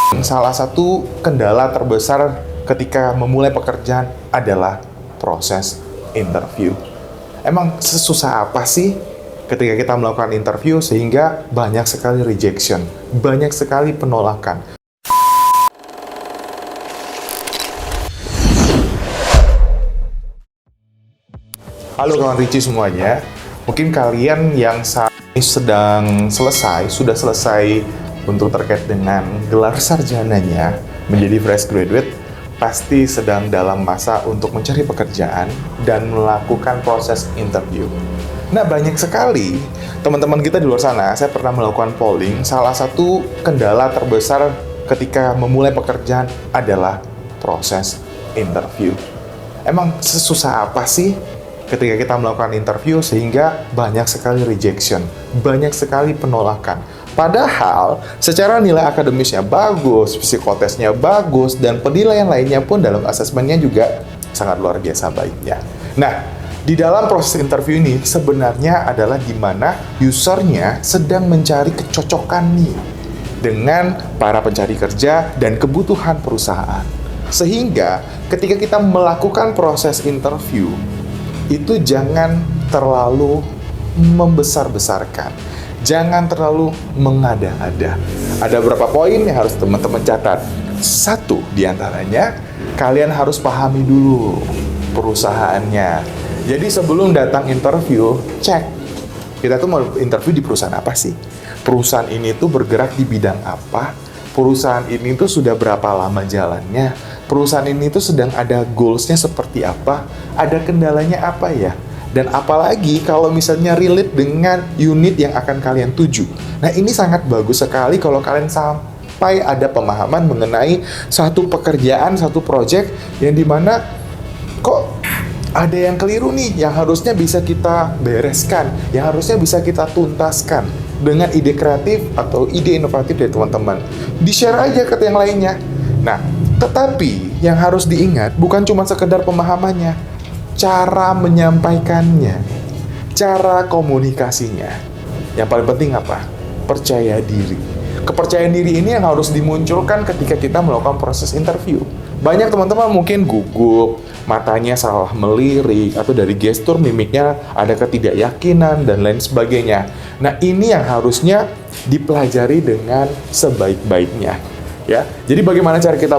Salah satu kendala terbesar ketika memulai pekerjaan adalah proses interview. Emang sesusah apa sih ketika kita melakukan interview sehingga banyak sekali rejection, banyak sekali penolakan? Halo kawan Ricci semuanya, mungkin kalian yang saat ini sudah selesai untuk terkait dengan gelar sarjananya menjadi fresh graduate, pasti sedang dalam masa untuk mencari pekerjaan dan melakukan proses interview. Nah, banyak sekali teman-teman kita di luar sana, saya pernah melakukan polling, salah satu kendala terbesar ketika memulai pekerjaan adalah proses interview. Emang sesusah apa sih ketika kita melakukan interview sehingga banyak sekali rejection, banyak sekali penolakan? Padahal secara nilai akademisnya bagus, psikotesnya bagus, dan penilaian lainnya pun dalam asesmennya juga sangat luar biasa baiknya. Nah, di dalam proses interview ini sebenarnya adalah di mana usernya sedang mencari kecocokan nih dengan para pencari kerja dan kebutuhan perusahaan. Sehingga ketika kita melakukan proses interview, itu jangan terlalu membesar-besarkan. Jangan terlalu mengada-ada. Ada beberapa poin yang harus teman-teman catat. Satu diantaranya, kalian harus pahami dulu perusahaannya. Jadi sebelum datang interview, cek. Kita tuh mau interview di perusahaan apa sih? Perusahaan ini tuh bergerak di bidang apa? Perusahaan ini tuh sudah berapa lama jalannya? Perusahaan ini tuh sedang ada goals-nya seperti apa? Ada kendalanya apa ya? Dan apalagi kalau misalnya relate dengan unit yang akan kalian tuju. Nah, ini sangat bagus sekali kalau kalian sampai ada pemahaman mengenai satu pekerjaan, satu project yang dimana kok ada yang keliru nih, yang harusnya bisa kita bereskan, yang harusnya bisa kita tuntaskan dengan ide kreatif atau ide inovatif dari teman-teman. Di-share aja ke yang lainnya. Nah, tetapi yang harus diingat bukan cuma sekedar pemahamannya, cara menyampaikannya, cara komunikasinya. Yang paling penting apa? Percaya diri. Kepercayaan diri ini yang harus dimunculkan ketika kita melakukan proses interview. Banyak teman-teman mungkin gugup, matanya salah melirik, atau dari gestur mimiknya ada ketidakyakinan dan lain sebagainya. Nah, ini yang harusnya dipelajari dengan sebaik-baiknya. Ya, jadi bagaimana cara kita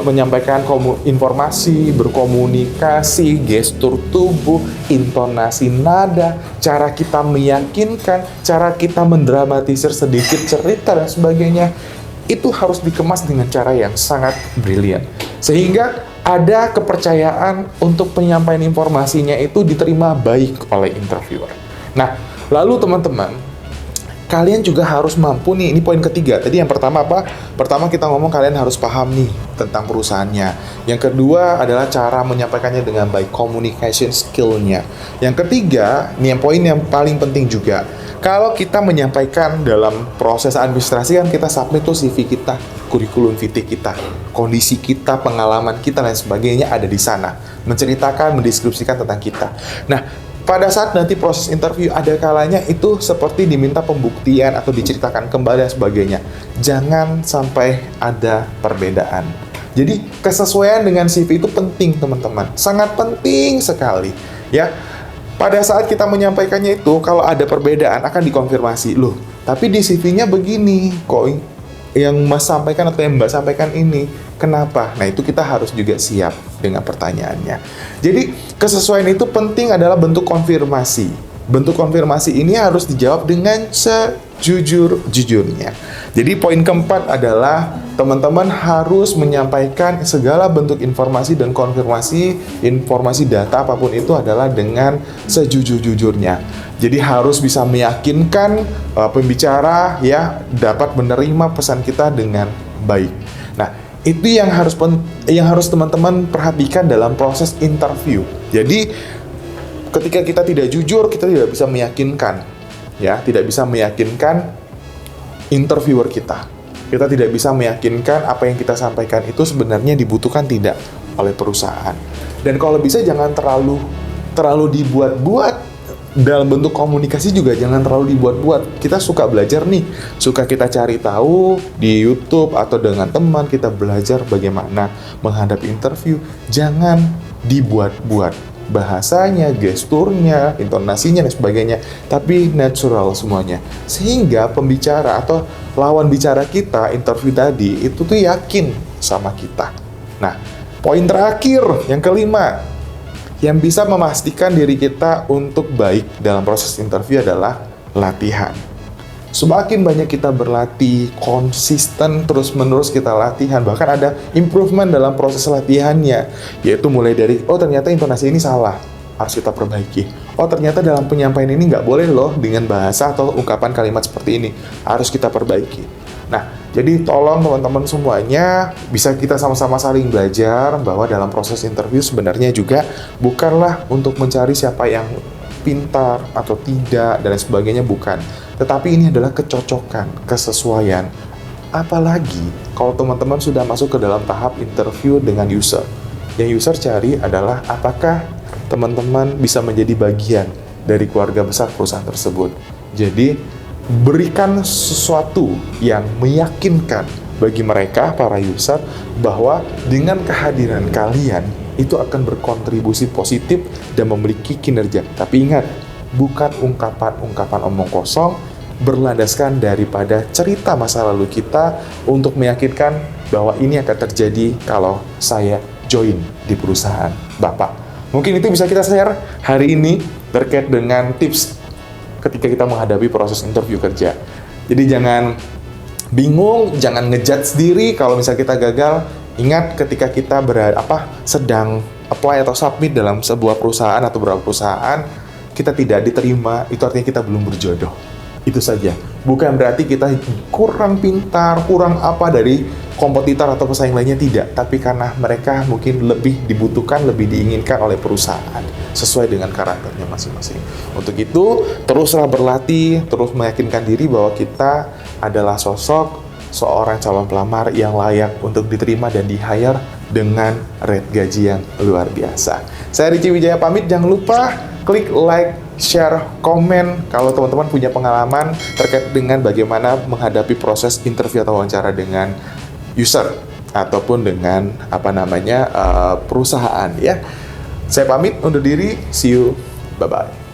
menyampaikan informasi, berkomunikasi, gestur tubuh, intonasi nada, cara kita meyakinkan, cara kita mendramatisir sedikit cerita dan sebagainya, itu harus dikemas dengan cara yang sangat brilian. Sehingga ada kepercayaan untuk penyampaian informasinya itu diterima baik oleh interviewer. Nah, lalu teman-teman, kalian juga harus mampu nih, ini poin ketiga. Tadi yang pertama apa? Pertama kita ngomong kalian harus paham nih tentang perusahaannya. Yang kedua adalah cara menyampaikannya dengan baik, communication skill-nya. Yang ketiga, ini yang poin yang paling penting juga. Kalau kita menyampaikan dalam proses administrasi kan kita submit tuh CV kita, kurikulum vitae kita, kondisi kita, pengalaman kita, dan sebagainya ada di sana. Menceritakan, mendeskripsikan tentang kita. Nah, pada saat nanti proses interview ada kalanya itu seperti diminta pembuktian atau diceritakan kembali dan sebagainya. Jangan sampai ada perbedaan. Jadi kesesuaian dengan CV itu penting teman-teman, sangat penting sekali ya. Pada saat kita menyampaikannya itu kalau ada perbedaan akan dikonfirmasi. Loh, tapi di CV-nya begini kok yang Mas sampaikan atau yang Mbak sampaikan ini, kenapa? Nah, itu kita harus juga siap dengan pertanyaannya. Jadi, kesesuaian itu penting adalah bentuk konfirmasi. Bentuk konfirmasi ini harus dijawab dengan sejujur-jujurnya. Jadi, poin keempat adalah teman-teman harus menyampaikan segala bentuk informasi dan konfirmasi, informasi data apapun itu adalah dengan sejujur-jujurnya. Jadi harus bisa meyakinkan pembicara ya dapat menerima pesan kita dengan baik. Nah, itu yang harus teman-teman perhatikan dalam proses interview. Jadi ketika kita tidak jujur, kita tidak bisa meyakinkan ya, tidak bisa meyakinkan interviewer kita. Kita tidak bisa meyakinkan apa yang kita sampaikan itu sebenarnya dibutuhkan tidak oleh perusahaan. Dan kalau bisa jangan terlalu dibuat-buat dalam bentuk komunikasi juga jangan terlalu dibuat-buat. Kita suka belajar nih, suka kita cari tahu di YouTube atau dengan teman, kita belajar bagaimana menghadapi interview. Jangan dibuat-buat bahasanya, gesturnya, intonasinya, dan sebagainya, tapi natural semuanya. Sehingga pembicara atau lawan bicara kita, interview tadi, itu tuh yakin sama kita. Nah, poin terakhir, yang kelima, yang bisa memastikan diri kita untuk baik dalam proses interview adalah latihan. Semakin banyak kita berlatih, konsisten terus-menerus kita latihan, bahkan ada improvement dalam proses latihannya, yaitu mulai dari, oh ternyata intonasi ini salah, harus kita perbaiki. Oh ternyata dalam penyampaian ini nggak boleh loh dengan bahasa atau ungkapan kalimat seperti ini, harus kita perbaiki. Nah, jadi tolong teman-teman semuanya bisa kita sama-sama saling belajar bahwa dalam proses interview sebenarnya juga bukanlah untuk mencari siapa yang pintar atau tidak dan lain sebagainya, bukan. Tetapi ini adalah kecocokan, kesesuaian. Apalagi kalau teman-teman sudah masuk ke dalam tahap interview dengan user. Yang user cari adalah apakah teman-teman bisa menjadi bagian dari keluarga besar perusahaan tersebut. Jadi, berikan sesuatu yang meyakinkan bagi mereka, para user, bahwa dengan kehadiran kalian itu akan berkontribusi positif dan memiliki kinerja. Tapi ingat, bukan ungkapan-ungkapan omong kosong berlandaskan daripada cerita masa lalu kita untuk meyakinkan bahwa ini akan terjadi kalau saya join di perusahaan Bapak. Mungkin itu bisa kita share hari ini terkait dengan tips ketika kita menghadapi proses interview kerja. Jadi jangan bingung, jangan ngejudge diri kalau misalnya kita gagal. Ingat ketika kita sedang apply atau submit dalam sebuah perusahaan atau beberapa perusahaan, kita tidak diterima, itu artinya kita belum berjodoh. Itu saja. Bukan berarti kita kurang pintar, kurang apa dari kompetitor atau pesaing lainnya, tidak. Tapi karena mereka mungkin lebih dibutuhkan, lebih diinginkan oleh perusahaan sesuai dengan karakternya masing-masing. Untuk itu, teruslah berlatih, terus meyakinkan diri bahwa kita adalah sosok seorang calon pelamar yang layak untuk diterima dan di-hire dengan rate gaji yang luar biasa. Saya Ricky Wijaya pamit, jangan lupa klik like, share, komen kalau teman-teman punya pengalaman terkait dengan bagaimana menghadapi proses interview atau wawancara dengan user ataupun dengan perusahaan ya. Saya pamit undur diri, see you, bye-bye.